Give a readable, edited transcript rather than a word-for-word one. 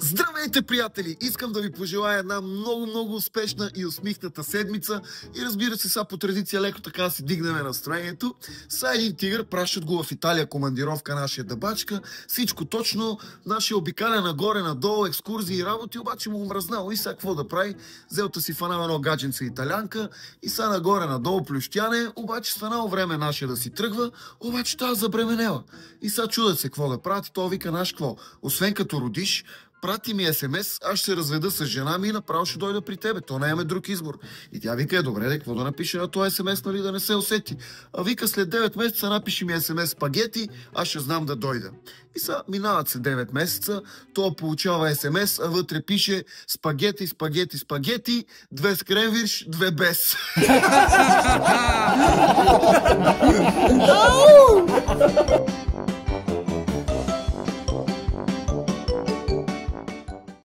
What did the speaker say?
Здравейте, приятели! Искам да ви пожелая една много успешна и усмихната седмица и разбира се, сега по традиция леко така си дигнем настроението. Са един тигър, пращат го в Италия командировка нашия дъбачка. Всичко точно, нашия обикаля нагоре-надолу, екскурзии и работи, обаче му омръзнало и сега какво да прави? Взелта си фанал едно гадженце италянка и сега нагоре-надолу плющяне, обаче станало време нашия да си тръгва, обаче тази забременела. И сега чудят се какво да правят и той вика, наш какво? Освен като родиш, прати ми СМС, аз ще се разведа с жена ми и направо ще дойда при тебе. То нямаме друг избор. И тя вика, добре, какво да напише на този СМС, нали, да не се усети. А вика, след 9 месеца напиши ми СМС спагети, аз ще знам да дойда. И сега минават се 9 месеца, той получава СМС, а вътре пише спагети, 2 с кренвирш, 2 без.